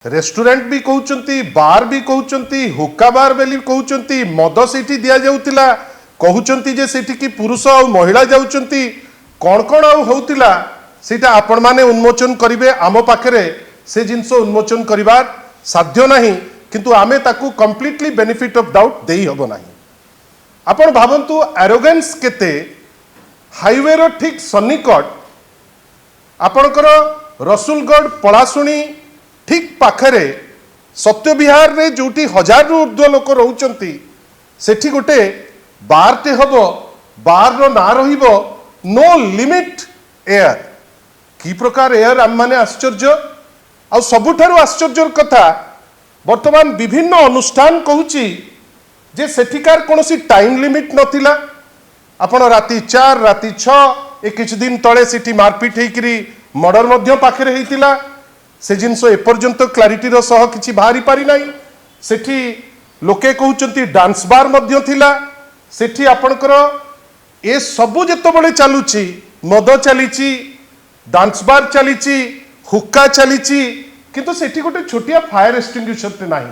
Restaurant भी कहउचंती बार भी कहउचंती हुक्का बार बेली कहउचंती मद सेठी दिया जाउतिला कहउचंती जे सेठी की पुरुष और महिला जाउचंती कोन कोन आ होउतिला सेटा आपण माने उन्मोचन करिवे आम पाखरे से जिंस उन्मोचन करिवार साध्य नाही किंतु आमे ताकू कंप्लीटली बेनिफिट ऑफ डाउट देई हबो नाही। आपण भावंतु एरोगेंस केते हाईवे रो ठीक सन्निकट आपणकर रसुलगढ़ पलाशुणी ठीक पाखरे सत्य विहार रे जोटी 1000 रु ऊर्ध्व लोक रहउचंती सेठी गोटे बारटे हबो बार रो ना रहिबो नो लिमिट एयर की प्रकार एयर आम माने आश्चर्य आ सबुठारु आश्चर्यर कथा वर्तमान विभिन्न अनुष्ठान कहूची जे सेठिकार कोनोसी टाइम लिमिट नथिला आपण राति 4 राति 6 ए किछ दिन तळे सेठी मारपीट हेकरी मर्डर मध्य पाखरे हेतिला से जिनस एपर्यंत क्लारिटी रो सह किछि बाहरी पारि नाही। सेठी लोके कहउचंती डांस बार मध्य थिला सेठी आपणकर ए सबु जेतबळे चालुची मद चलीची डांस बार चलीची हुक्का चलीची किंतु सेठी गोटे छोटिया फायर एक्सटिंग्विशर ते नाही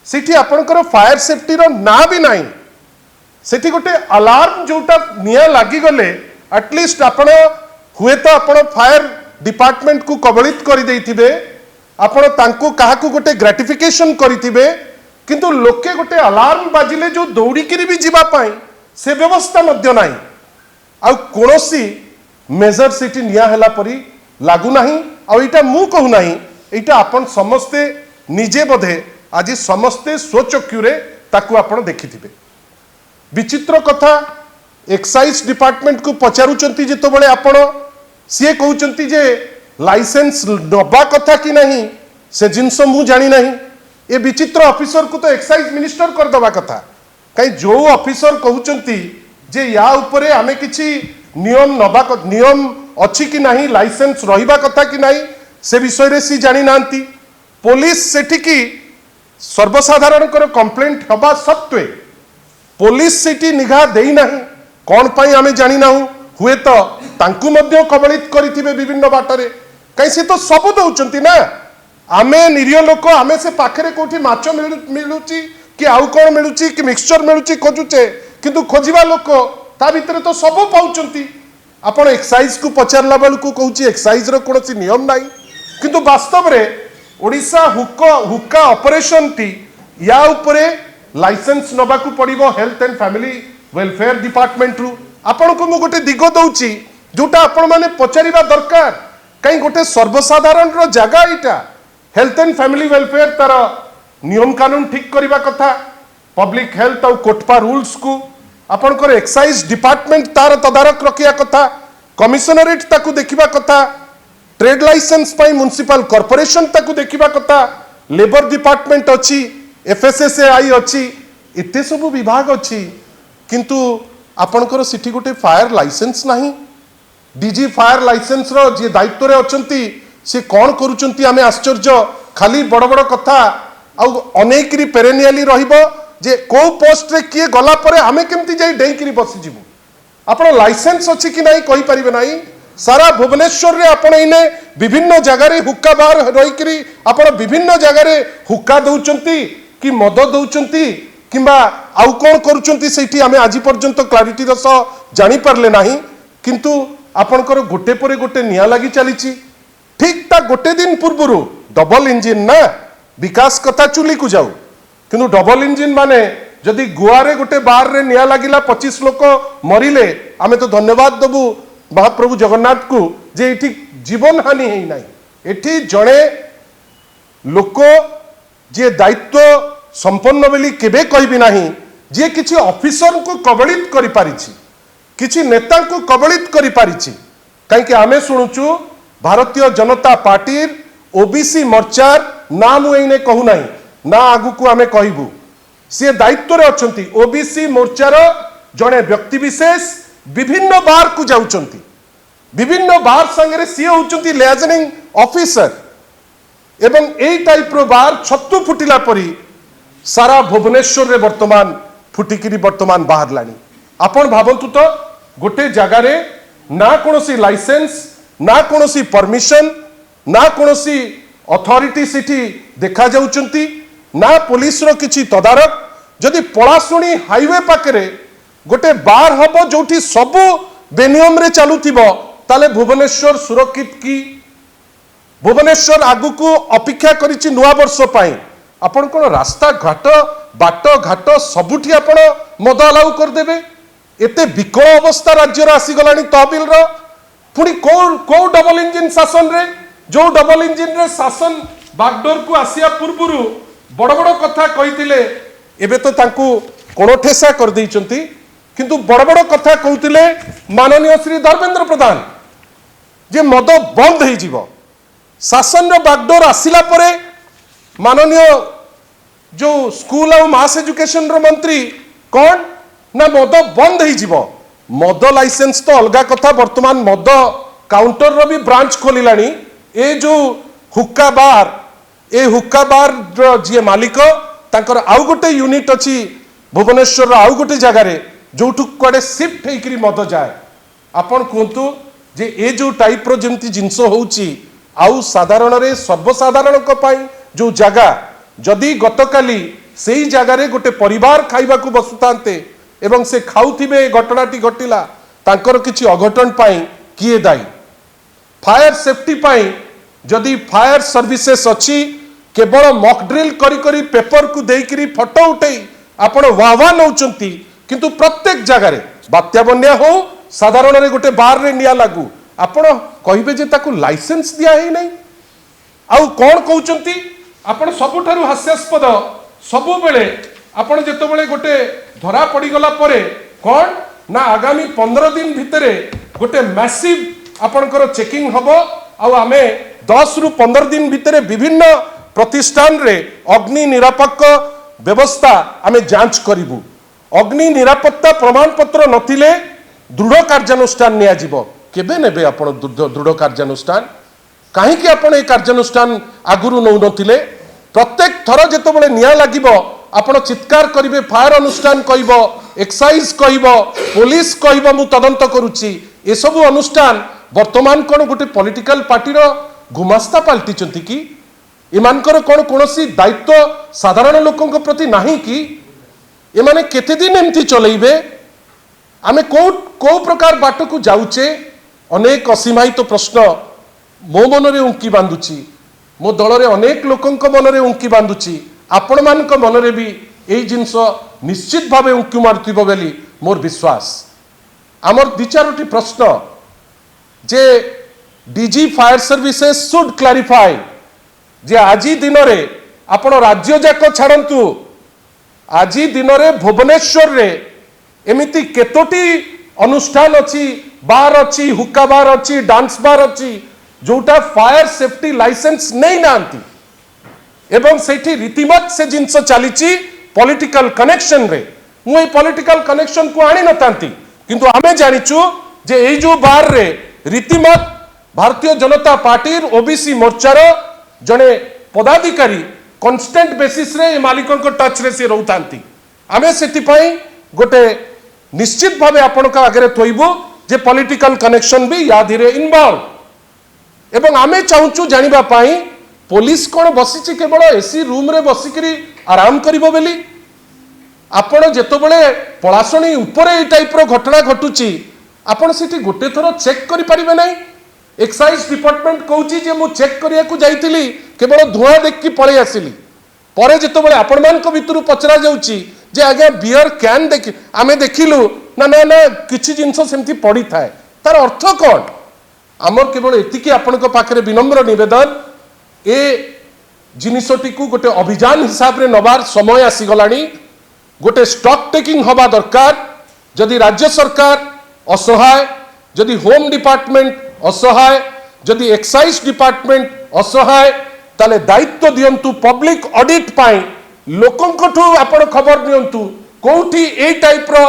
सेठी आपणकर फायर सेफ्टी रो ना भी नाही सेठी गोटे अलार्म जोटा निया लागी गले एटलिस्ट आपण हुए तो आपण फायर डिपार्टमेंट को कबलित कर देइथिबे आपण तांको काहाकू गोटे ग्रेटिफिकेशन करिथिबे किंतु लोके गोटे अलार्म बाजिले जो दौड़ी किरी भी जीवा पाई से व्यवस्था मध्य नाही आ कोनोसी मेजर सिटी निया हला परी लागू नाही आ एटा मु कहू नाही एटा आपण समस्ते निजे बधे आज समस्ते स्वचक्षुरे ताकू आपण देखिथिबे। विचित्र कथा एक्साइज डिपार्टमेंट को पचारुचंती जेतबळे आपण सी कहते जे लाइसेंस नवा कथा कि नहीं से जिनस मु जानी नहीं ए विचित्र ऑफिसर को तो एक्साइज मिनिस्टर कर दवा कथा कहीं जो ऑफिसर कहते जे या उपरे आमे किछि नियम नवा नियम अच्छी कि नहीं लाइसेंस रहिबा कथा कि नहीं से विषय रे सी जानी नांती पुलिस सेठी की सर्वसाधारण कंप्लेंट हबा सत्वे पुलिस सेठी निगाह देई नहीं कौन पाई आमे जानी नाहु हुए तो तांकु मध्य कबलित करिथिबे विभिन्न बाटरे कहीं से तो सब दउचंती ना आमे निरीह लोक आमे से पाखरे कोठी माछ मिलुची कि आउ कोन मिलुची कि मिक्सचर मिलुची खोजुचे किंतु खोजिबा लोक ता भितरे तो सब पाउचंती आपण एक्साइज को पचारला बेल को कहूची एक्साइज रो कोनोसी नियम नाही किंतु वास्तव रे ओडिसा हुक्का ऑपरेशन टी या उपरे लाइसेंस नबा को पड़िबो health and family welfare department रु आपण को मु गोटे दिग दउची जोटा आपण माने पचारिबा दरकार कहीं गोटे सर्वसाधारण रो जगह इटा हेल्थ एंड फैमिली वेलफेयर तार नियम कानून ठीक करिबा कथा पब्लिक हेल्थ और कोटपा रूल्स को आपण को एक्साइज डिपार्टमेंट तार तदारक रखिया कथा कमिशनरेट ताकू देखिबा कथा ट्रेड लाइसेंस पाई म्युनिसिपल कॉर्पोरेशन ताकू देखिबा कथा लेबर डिपार्टमेंट अछि एफएसएसएआई अछि इते सब विभाग अछि किंतु आपणकर सिटी गोटे फायर लाइसेंस नहीं डीजी फायर लाइसेंस रो जे दायित्व रे अछंती से कौन करूचंती आमे आश्चर्य खाली बड़ बड़ कथा आ अनेकरी पेरेनियली रहिबो जे को पोस्ट रे किए गला परे आमे केमती जाई डेईकरी बसी जीवु आपण लाइसेंस अछि कि नाही कहि परिबे नाही सारा भुवनेश्वर रे आपण इने विभिन्न जगह रे हुक्का बार रहिकरी आपण विभिन्न जगह रे हुक्का दउचंती कि मद दउचंती किंबा आउ कौन करूचंती सेठी आमे आज पर्यंत क्लारिटी रस जानी पारले नाही किंतु आपणकर गोटे परे गोटे निया लागी चलीची ठीक ता गोटे दिन पूर्वरु डबल इंजिन ना विकास कथा चुली को जाऊ किंतु डबल इंजिन माने जदि गोवा रे गोटे बार रे निया लागिला 25 लोक मरिले आमे तो धन्यवाद दबु महाप्रभु जगन्नाथ को जे एठी जीवन हानि हेई नाही एठी जणे लोक जे दायित्व संपन्न बेली केबे कहबी नाही जे किछि ऑफिसर को कबलित करि पारिछि किछि नेता को कबलित करि पारिछि काहे कि आमे सुनुचु भारतीय जनता पार्टी ओबीसी मोर्चार नाम एने कहू नाही ना आगु को आमे कहबू से दायित्व रे अछंती ओबीसी मोर्चार जणे व्यक्ति विशेष विभिन्न बार को जाउचंती विभिन्न बार संगे सी होउचंती लाइजनिंग ऑफिसर एवं एई टाइप रो बार छत्तु फुटिला परी सारा भुवनेश्वर रे वर्तमान फुटिकिरी वर्तमान बाहर लानी आपण भावंतु तो गोटे जगह रे ना कोनोसी लाइसेंस ना कोनोसी परमिशन ना कोनोसी अथॉरिटी सिटी देखा जाउचंती ना पुलिस रो किछि तदारक जदि पलाशुणी हाईवे पाखरे गोटे बार हबो जोठी सबु बेनियम रे चालुथिबो ताले भुवनेश्वर सुरक्षित की भुवनेश्वर आगु को अपेक्षा करिछि नुआ वर्ष पाई आपण कोन रास्ता घाट बाट घाट सबुठी आपण मद अलाउ कर देबे एते विकल अवस्था राज्य रा आसी गलानी तहबिल रो पुनी को डबल इंजिन शासन रे जो डबल इंजिन रे शासन बागडोर को आसिया पूर्वरु बड़ बड़ कथा कहितिले एबे तो तांकू कोणठेसा कर दैचंती किंतु बड़ बड़ कथा कहउतिले माननीय श्री धर्मेंद्र प्रधान जे मद बंद हो जीव शासन रो बागडोर आसिला परे माननीय जो स्कूल और मास एजुकेशन रो मंत्री कौन ना मद बंद हो जीव मद लाइसेंस तो अलगा कथा वर्तमान मद काउंटर रो भी ब्रांच खोलिलानी ए जो हुक्का बार जी मालिक तांकर आउ गोटे यूनिट अच्छी भुवनेश्वर आउ गोटे जगार जो कड़े शिफ्ट होकर मद जाए आपण कहतु जे ए जो टाइप रो जेमती जिनस होउची आउ साधारण रे सर्वसाधारण को पाई जो जगह जदि गतकाली सेही जगार गोटे परिवार खाइबा को बसुतांते एवं से खाउथिबे घटनाटी घटिला तांकर किछि अघटन पाई किए दायी फायर सेफ्टी पाई जदि फायर सर्विसेस अच्छी केवल मॉक ड्रिल करी करी पेपर को देकरी फोटो उठेई आपण वाह नौचंती किंतु प्रत्येक जगार बात्या बन्या हो साधारण रे गोटे बार रे निया लागू आपण कहिबे जे ताकू लाइसेंस दिया ही नहीं आउ कौन कहउचंती आपण सबुठारु हास्यास्पद सबु बेले आपण जेतो बेले गोटे धरा पड़ी गला परे कौन ना आगामी 15 दिन भितरे गोटे मैसिव आपणकर चेकिंग हबो आउ आमे 10 रु 15 दिन भितरे विभिन्न प्रतिष्ठान रे अग्नि निरापक व्यवस्था आमे जांच करिबु अग्नि निरापत्ता प्रमाण पत्र नथिले दृढ़ कार्यानुष्ठान निया जिवो केबे नेबे आपण दृढ़ कार्यानुष्ठान कहीं कि आपण ए कार्यानुष्ठान आगुरु नौ नथिले प्रत्येक थर जेतो बेले निया लागिबो आपण चित्कार करिवे फायर अनुष्ठान कहइबो एक्साइज कहइबो पुलिस कहइबो मु तदंत करूची ए सब अनुष्ठान वर्तमान कोन गोटे पॉलिटिकल पार्टी रो गुमास्ता पाल्टी चंती कि इमानकर कोन कोनोसी दायित्व साधारण लोकन प्रति नाही कि एमाने केते दिन एमती चलैबे आमे को प्रकार बाट को जाउचे अनेक असीमायित प्रश्न मो मनरे उंकी बांधुची मो दल रे अनेक लोकंक मनरे उंकी बांधुची आपण मानक मनरे भी एई जिंस निश्चित भावे उंकी मारुथिबो बेली मोर विश्वास आमर विचारटी प्रश्न जे DG fire services should clarify जे आजी दिन रे आपण राज्य जाक छाड़ंतु आजी दिन रे भुवनेश्वर रे एमिति केतोटी अनुष्ठान अच्छी बार अच्छी हुक्का बार अच्छी डांस बार अच्छी जोटा फायर सेफ्टी लाइसेंस नहीं नांती एवं सेठी रीतिमत से जिनस चली पॉलिटिकल कनेक्शन रे मु पॉलिटिकल कनेक्शन को आनी नतांती किंतु आमे जानिचु जे एई जो बार रे रीतिमत भारतीय जनता पार्टी ओबीसी मोर्चार जने पदाधिकारी कांस्टेंट बेसिस रे मालिकों को टच रे से रहउतांती आमे सेति पई गोटे निश्चित भावे आपण का आगे थोइबु जे पॉलिटिकल कनेक्शन भी या धीरे इन्वॉल्व एवं आमे चाहूचु जानिबा पाई पुलिस कोन बसिछि केवल एसी रूम रे बसिकरी आराम करिवो बेली आपण जेतो बेले पलासणी ऊपर ए टाइप रो घटना घटुची आपण सिटी गोटे थरो चेक करि परिबे नै एक्साइज डिपार्टमेंट कहउची जे मु चेक करिया को जाईतिली केवल धुआं देख की पळे आसिली परे जेतो बेले आपण मान को भितरु पचरा जाउची जे आगे बियर कैन देख आमे देखिलु ना ना ना किछि जिंस सेमती पड़ी थाए तार अर्थ कोन आमर केवल एतिकी आपण को पाखरे विनम्र निवेदन ए जिनिसटी को गोटे अभियान हिसाब रे नबार समय आसी गलानी गोटे स्टॉक टेकिंग हवा दरकार जदि राज्य सरकार असहाय जदि होम डिपार्टमेंट असहाय जदि एक्साइज डिपार्टमेंट असहाय ताले दायित्व दियंतु पब्लिक ऑडिट पाई लोकंकठू आपण खबर नियंतु कोठी ए टाइप रो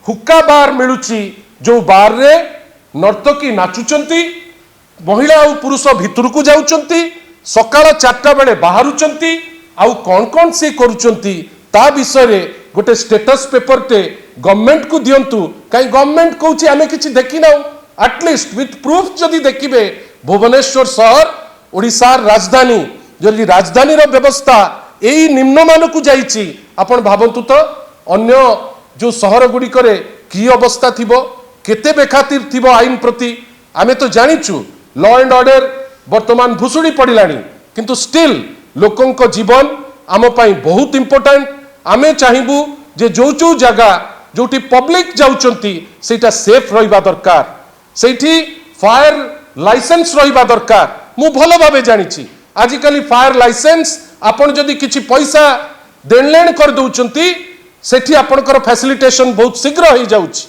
हुक्का बार मिलुची जो बार रे नर्तकी नाचुचंती महिला और पुरुष भितर को जाउचंती सकाळ 4टा बेले बाहरुचंती आउ कोन कोन से करूचंती ता विषय रे गोटे स्टेटस पेपर ते गवर्नमेंट को दियंतु काई गवर्नमेंट कहउची आमे किछि देखि नाउ एटलिस्ट विथ प्रूफ जदि देखिबे भुवनेश्वर शहर ओडिसा राजधानी যদি রাজধানীর ব্যবস্থা এই নিম্নমানকু যাইছি আপন ভাবন্তু তো অন্য যে সহর গুড়িকরে কি অবস্থা থিব কেতে বেখাতির থিব আইন প্রতি আমি তো জানিছু ল এন্ড অর্ডর বর্তমান ভুশুড়ি পড়িলানি কিন্তু স্টিল লোকଙ୍କ জীবন আম পাই বহুত ইম্পর্টান্ট আমি চাহিবু যে যে জায়গা जोटी पब्लिक जाउचंती सेटा सेफ रहिबा दरकार सेठी फायर लाइसेंस रहिबा दरकार मु भलो भाबे जानिछि आजिकली फायर लाइसेंस आपण जदि किछि पैसा देणलेण कर दउचंती सेठी आपणकर फैसिलिटेशन बहुत शीघ्र हो जाउछि